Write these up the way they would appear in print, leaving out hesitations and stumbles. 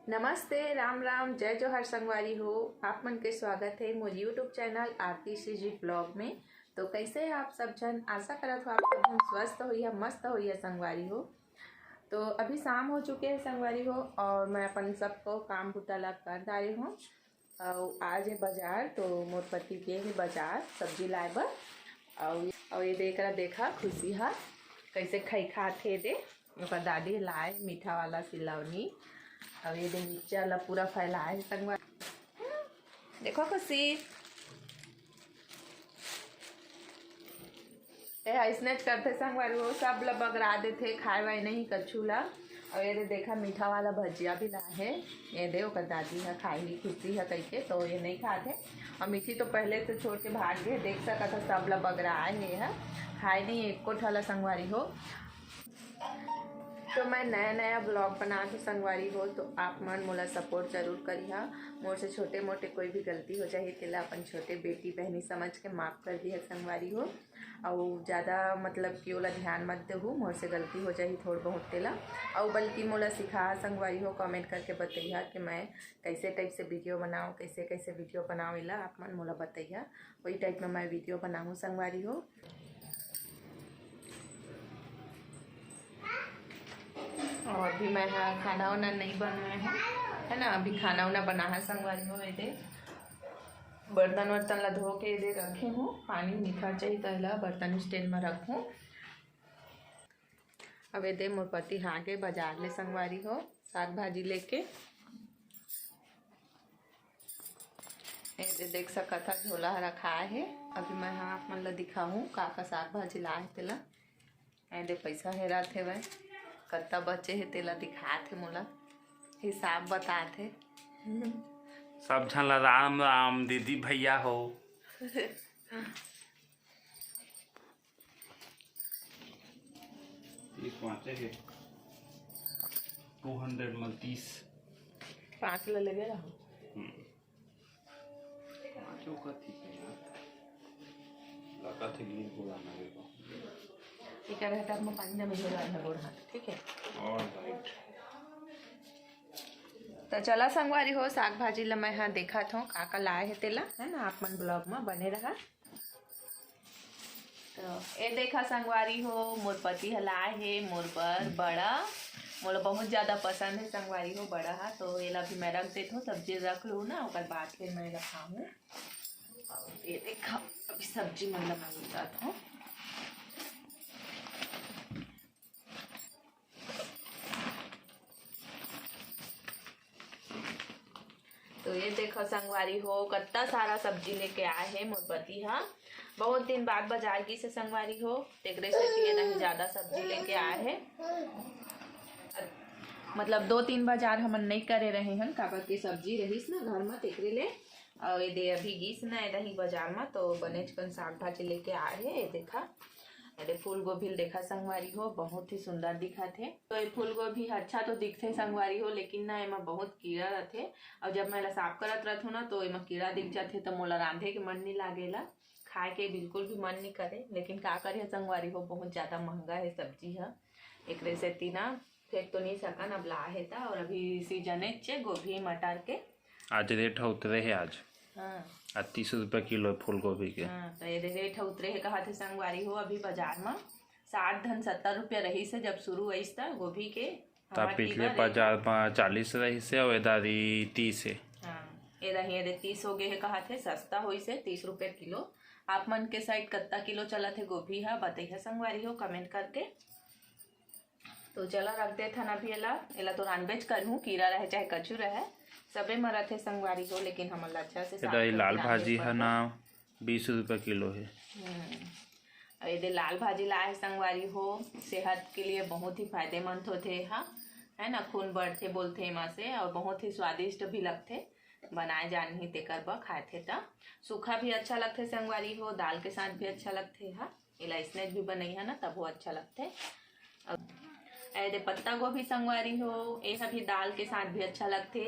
नमस्ते, राम राम, जय जोहर संगवारी हो। आप मन के स्वागत है मोर यूट्यूब चैनल आरती श्री जी ब्लॉग में। तो कैसे है आप सब जन? आशा करत हो आप सब जन स्वस्थ हो या मस्त हो या संगवारी हो। तो अभी शाम हो चुके हैं संगवारी हो और मैं अपन सबको काम बुतला कर डाली हूँ। और आज है बाजार, तो मोर पति गए है बाजार सब्जी लाए बर। और ये देखा खुशी है कैसे खाई खाते दे। दादी लाए मीठा वाला सिलौनी और ये मिर्चा ला पूरा फैलाए संगवा। देखो खुशी स्नैच करते संगवारी वो सब ला बगरा देते, खाए वाए नहीं कछु ला। और ये देखा मीठा वाला भजिया भी ला है। ये दे ओकर दादी है खाई खुशी है कह के, तो ये नहीं खाते। और मीठी तो पहले से छोड़ के भाग गए, देख सका था सब ला बगराए है, खाए नहीं एक को ठला संगवारी हो। तो मैं नया ब्लॉग बना के संगवारी हो, तो आप मन मोला सपोर्ट जरूर करिहा। मोर से छोटे मोटे कोई भी गलती हो जाए तेला अपन छोटे बेटी बहनी समझ के माफ़ कर दी है संगवारी हो। और ज़्यादा मतलब कि ओला ध्यान मत देहू, मोर से गलती हो जाए थोड़ा बहुत तेला। और बल्कि मोला सिखा संगवारी हो, कमेंट करके बताइए कि मैं कैसे टाइप से वीडियो बनाऊँ, कैसे वीडियो बनाऊँ, इला आप मन मोला बताइए। वही टाइप में मैं वीडियो बनाऊँ संगवारी हो। और अभी मैं खाना वाना नहीं बनाया है ना, अभी खाना वाना बना है संगवारी हो। ये बर्तन वर्तन ला धो के दे रखे हूँ, पानी निखर चाहिए तो बर्तन स्टैंड में रखूँ। अब ये मोर पति हागे बाजार ले संगवारी हो साग भाजी लेके। ये देख सका था झोला रखा है। अभी मैं आप मन ला दिखाऊँ का साग भाजी लाए तेला। दे पैसा हेरा थे वह कत्ता बचे है तेला दिखाते, मोला हिसाब बताते। सब झन ला राम राम दीदी भैया हो। ये 200 में 30 5 ला लगे रहा। पाँचों का ठीक है यार, लगा थे गिन बोला मेरे को। ठीक है, रहता में पानी ना मिलेगा ना गोड़ हाथ, ठीक है। ऑलराइट। तो चला संगवारी हो साग भाजी ला मैं देखा था का लाए है तेला, है ना, आप मन ब्लॉग में बने रहा। तो ये देखा संगवारी हो मोर पति लाए है मोर पर बड़ा, मोला बहुत ज़्यादा पसंद है संगवारी हो बड़ा है। तो ये भी मैं रख देता हूँ, सब्जी रख लूँ ना, और बाद फिर मैं रखाऊँ। ये देखा अभी सब्जी मैं लगाता हूँ। तो ये देखो संगवारी हो कत्ता सारा सब्जी लेके आए हैं मोर पति। हाँ, बहुत दिन बाद बाजार की से संगवारी हो, तेकरे से नहीं ज़्यादा सब्जी लेके आए हैं। मतलब 2-3 बाजार हम नहीं करे रहे हैं, काबर की सब्जी रहीस ना घर में तेकरे ले। और ये दे अभी गीस ना रही बाजार में, तो बनेच कन साग भाजी लेके आए हैं। ये देखा अरे फूल गोभी देखा संगवारी हो, बहुत ही सुंदर दिखा थे। तो ये फूल गोभी अच्छा तो दिखते संगवारी हो, लेकिन ना एमा बहुत कीड़ा रहते। और जब मैं साफ करत रहूँ ना तो एमा कीड़ा दिख जाते, तो मोला रांधे के मन नहीं लागेला, खाए के बिल्कुल भी मन नहीं करे। लेकिन का करे संगवारी हो, बहुत ज़्यादा महंगा है सब्जी है, एक रेसेती ना फेंक तो नहीं सकन, अब ला है था। और अभी सीजन है गोभी मटर के, आज रेट उतरे है आज। हाँ 30 रुपये किलो फूल गोभी के। हाँ, तो ये रेट उतरे है कहा थे संगवारी हो। अभी बाजार में 60-70 रुपया रही से जब शुरू हुई था गोभी के। तब पिछले बाजार में 40 रही से और इधारी 30 है। हाँ, ये रही 30 हो गए है कहा थे, सस्ता हुई से 30 रुपये किलो। आप मन के साइड कत्ता किलो चला थे गोभी है बताइए संगवारी हो कमेंट करके। तो चला रख दे था ना भी एला तो नॉनवेज करूँ, कीड़ा रहे चाहे कचू रहे सबे मरा थे संगवारी हो। लेकिन हम अच्छा से लाल भाजी है ना 20 रुपये किलो है। ये लाल भाजी लाए संगवारी हो, सेहत के लिए बहुत ही फायदेमंद होते हाँ, है ना, खून बढ़ते बोलते एमा से। और बहुत ही स्वादिष्ट भी लगते, बनाए जान ही तेकर ब खाए थे। तो सूखा भी अच्छा लगते संगवारी हो, दाल के साथ भी अच्छा लगते हाँ, इला स्नैक भी बनई है ना तब वो अच्छा लगते। ऐसे पत्ता गोभी संगवारी हो, ये भी दाल के साथ भी अच्छा लगते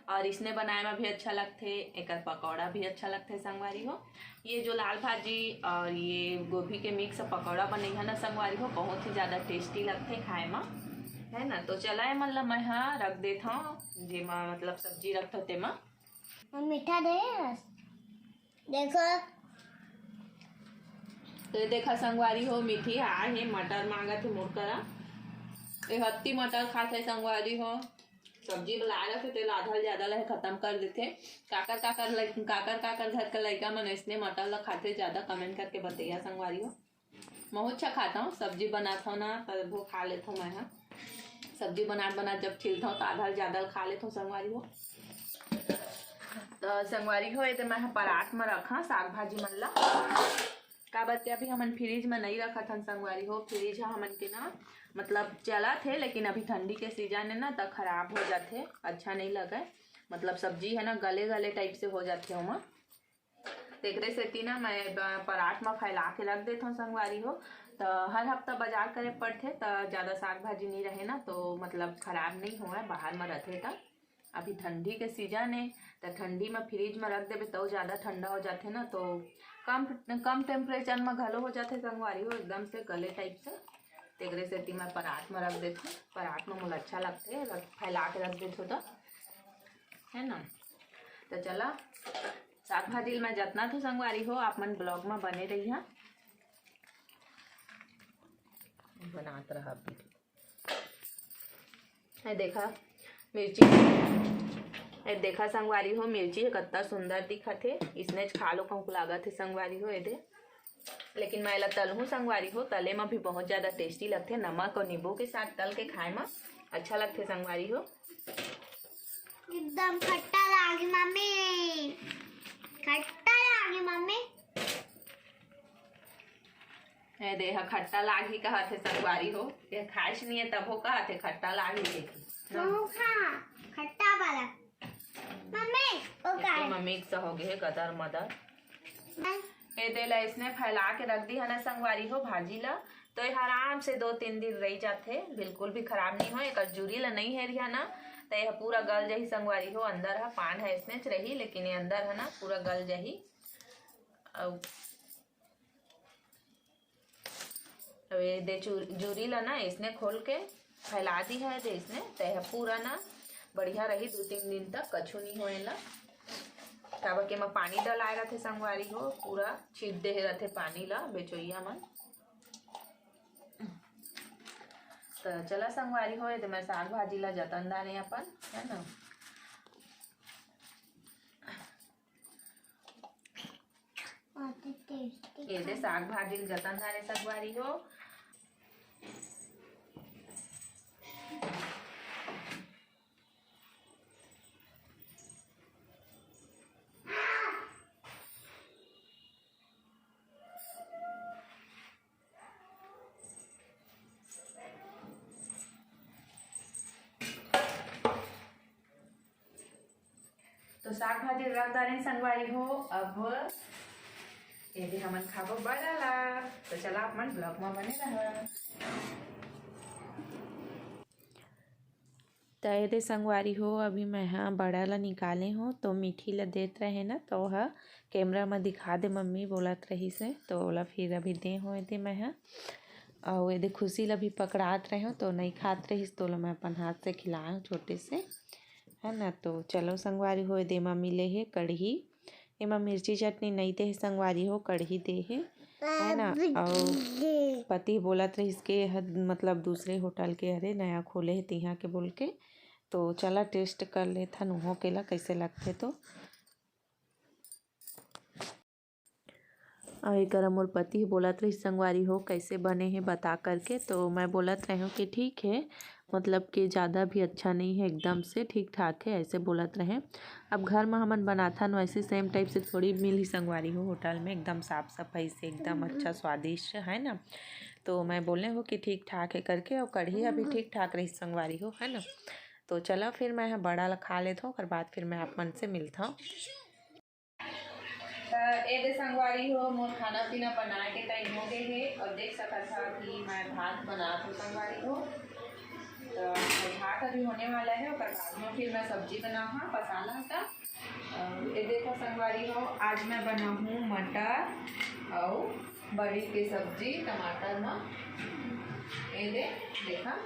और इसने बनाए में भी अच्छा लगते, एक पकौड़ा भी अच्छा लगते संगवारी हो। ये जो लाल भाजी और ये गोभी के मिक्स पकौड़ा बने है ना संगवारी हो, बहुत ही ज़्यादा टेस्टी लगते खाए में। है ना। तो चला है मतलब मैं हाँ रख देता हूँ जेमा मतलब सब्जी रखता तेमा मीठा दे देखो। तो देखा संगवारी हो मीठी आ है मटर मांगा थे मोर करा ए हत्ती मटर खाते संगवारी हो सब्जी बना रहे थे तेल आधा ज्यादा लहे खत्म कर देते। काकर घर का लड़का मन इसने मटर ला खाते ज्यादा कमेंट करके बताइए संगवारी हो। मैं अच्छा खाता हूँ सब्जी बनाता हूँ ना तब वो खा लेता हूँ मैं हाँ सब्जी बना जब छिलता हूँ तो आधा ज्यादा खा लेता हूँ संगवारी हो। तो संगवारी हो तो मैं पराठ में रखा साग भाजी मन ला का बच्चे अभी हमन फ्रिज में नहीं रखा था संगवारी हो। फ्रिज हमन के ना मतलब चला थे लेकिन अभी ठंडी के सीजन है ना तो खराब हो जाते अच्छा नहीं लगे मतलब सब्जी है ना गले गले टाइप से हो जाते हो। तेकरे सेती ना मैं पराठ में फैला के रख देता हूँ संगवारी हो। तो हर हफ्ता बाजार करे पड़ते तो ज़्यादा साग भाजी नहीं रहे ना तो मतलब खराब नहीं हुआ बाहर में रहते तो अभी ठंडी के सीजन है तो ठंडी में फ्रिज में रख देवे तो ज़्यादा ठंडा हो जाते ना तो कम टेम्परेचर में घलो हो जाते संगवारी हो एकदम से गले टाइप से। तेकरे सेती मैं पराठ में रख देती हूँ पराठ में मुझे अच्छा लगते फैला के रख देते तो है ना। तो चला साग भाजी में जितना तो संगवारी हो आप मन ब्लॉग में बने रही हैं बनात रहा। देखा मिर्ची देखा संगवारी हो मिर्ची कितना सुंदर दिखत है इसने खा लो कहूँ लागत है संगवारी हो ये लेकिन मैं तलहूँ संगवारी हो तले में भी बहुत ज़्यादा टेस्टी लगते नमक और नींबू के साथ तल के खाए में अच्छा लगते संगवारी हो। एकदम खट्टा लागी मम्मी खट्टा लागी मम्मी है देखा खट्टा लागी कहा थे संगवारी हो ये खाइश नहीं है तब हो कहा थे खट्टा लागी देखी खट्टा वाला मम्मी ओ का मम्मी सहोगे है गदर मदर ये देला इसने फैला के रख दी है ना संगवारी हो भाजी ला तो ये आराम से 2-3 दिन रह जाते बिल्कुल भी खराब नहीं हो। एक जूरी ला नहीं है रिहा ना तो यह पूरा गल जाही संगवारी हो अंदर है पान है इसने रही लेकिन ये अंदर है ना पूरा गल जाही। अब ये दे जूरी ला ना इसने खोल के फैला दी है दे इसने तो यह पूरा ना बढ़िया रही 2-3 दिन तक कछु नहीं होएला। तब के मैं पानी डलाए रखे संगवारी हो पूरा छीट दे रहे पानी ला बेचोइया मन। तो चला संगवारी हो तो मैं साग भाजी ला जतन दाने अपन है ना। ये साग भाजी जतन दाने संगवारी हो। तो साग भाजी रख दाने संगवारी हो। अब ये हमन खाबो बनाला तो चला अपन ब्लॉग में बने रहा। तो ये संगवारी हो अभी मैं हाँ बड़ा ला निकाले हो तो मीठी ला देत रहे ना तो वह कैमरा में दिखा दे मम्मी बोलत रही से तो ओला फिर अभी दे हो दे मैं हाँ और ये खुशी ला भी पकड़ात रहे हो तो नहीं खात रहीस तो मैं अपन हाथ से खिलाए छोटे से है ना। तो चलो संगवारी हो दे मम्मी ले है कढ़ी एमा मिर्ची चटनी नहीं दे संगवारी हो कढ़ी दे है ना। और पति बोलत रहीस के मतलब दूसरे होटल के अरे नया खोले है तिहा के बोल के तो चला टेस्ट कर ले था नुहो के ला कैसे लगते। तो एक मोर पति बोलत रही संगवारी हो कैसे बने हैं बता करके तो मैं बोलत रही हूँ कि ठीक है मतलब कि ज़्यादा भी अच्छा नहीं है एकदम से ठीक ठाक है ऐसे बोलत रहे। अब घर में हमन बनाथा न वैसे सेम टाइप से थोड़ी मिली संगवारी हो होटल में एकदम साफ़ सफाई से एकदम अच्छा स्वादिष्ट है ना। तो मैं बोले हो कि ठीक ठाक है करके और कढ़ी अभी ठीक ठाक रही संगवारी हो है ना। तो चला फिर मैं बड़ा ला खा लेता हूँ और बाद फिर मैं आप मन से मिलता हूँ। ए संगवारी हो मोर खाना पीना बनाए के टाइम हो गए है और देख सका था कि मैं भात बना तो संगवारी हो तो भात अभी होने वाला है और बाद में फिर मैं सब्जी बना हाँ मसाला का। ये देखो संगवारी हो आज मैं बना हूँ मटर और बड़ी की सब्जी टमाटर में ये देखा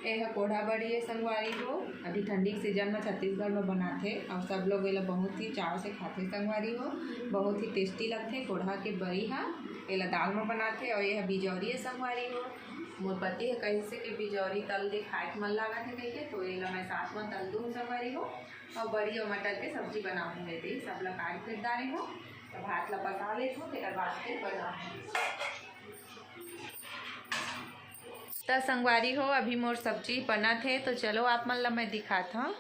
यह कोढ़ा बड़ी है संगवारी हो। अभी ठंडी के सीजन में छत्तीसगढ़ में बनाते और सब लोग एला बहुत ही चाव से खाते संगवारी हो। बहुत ही टेस्टी लगते कोढ़ा के बड़ी हा। एला दाल में बनाते और यह बिजौरी है संगवारी हो। मोर पति है कैसे कि बिजौरी तल दे खाए के मन लागत है कह के, तो एला मैं साथ में तल दूँ संगवारी हो और बड़ी और मटर के सब्जी बनाऊँ लेते सब ला काट फिर डाले हो। तो भात ला पका लेते हो फिर बाद फिर बनाऊँ। तो संगवारी हो अभी मोर सब्जी बना थे, तो चलो आप मन ला मैं दिखाता हूँ।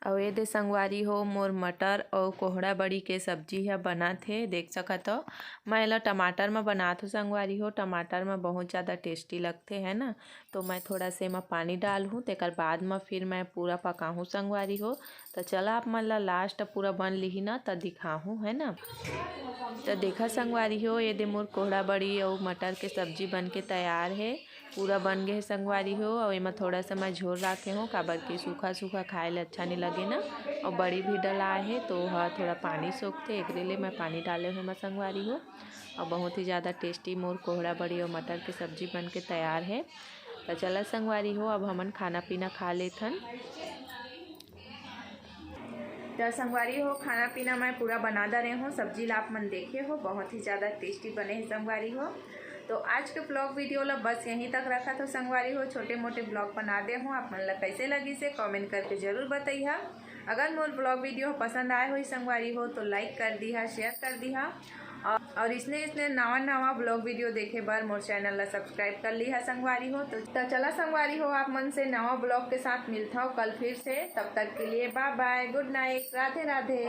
और ये दे संगवारी हो मोर मटर और कोहड़ा बड़ी के सब्जी है बना थे, देख सकत हो। मैं एला टमाटर में बनात हूँ संगवारी हो। टमाटर में बहुत ज़्यादा टेस्टी लगते है ना, तो मैं थोड़ा से में पानी डाल हूँ तेकर बाद में फिर मैं पूरा पकाऊँ संगवारी हो। तो चला आप मन ला लास्ट पूरा बन ली ना तो दिखाऊँ है ना। तो देखा संगवारी हो ये दे मोर कोहड़ा बड़ी और मटर के सब्जी बन के तैयार है। पूरा बन गए संगवारी हो और इमा थोड़ा सा मैं झोल रखे हो काबर के सूखा सूखा खाए ले अच्छा नहीं लगे ना। और बड़ी भी डलाए है तो थोड़ा पानी सोखते एक लिए मैं पानी डाले हुए मैं संगवारी हो। और बहुत ही ज़्यादा टेस्टी मोर कोहड़ा बड़ी और मटर की सब्जी बन के तैयार है। तो चला संगवारी हो अब हमन खाना पीना खा लेथन। तो संगवारी हो खाना पीना मैं पूरा बना दे रहे हूँ। सब्जी ला आप मन देखे हो बहुत ही ज़्यादा टेस्टी बने हैं संगवारी हो। तो आज के ब्लॉग वीडियो ला बस यहीं तक रखा था संगवारी हो। छोटे मोटे ब्लॉग बना दे हूँ, आप मन ला कैसे लगी से कमेंट करके ज़रूर बताइए। अगर मोर ब्लॉग वीडियो पसंद आए हुई संगवारी हो तो लाइक कर दिया, शेयर कर दिया और इसने नवा ब्लॉग वीडियो देखे बार मोर चैनल ला सब्सक्राइब कर लिया संगवारी हो। तो चला संगवारी हो आप मन से नवा ब्लॉग के साथ मिलता हूँ कल फिर से। तब तक के लिए bye bye, good night, Radhe Radhe.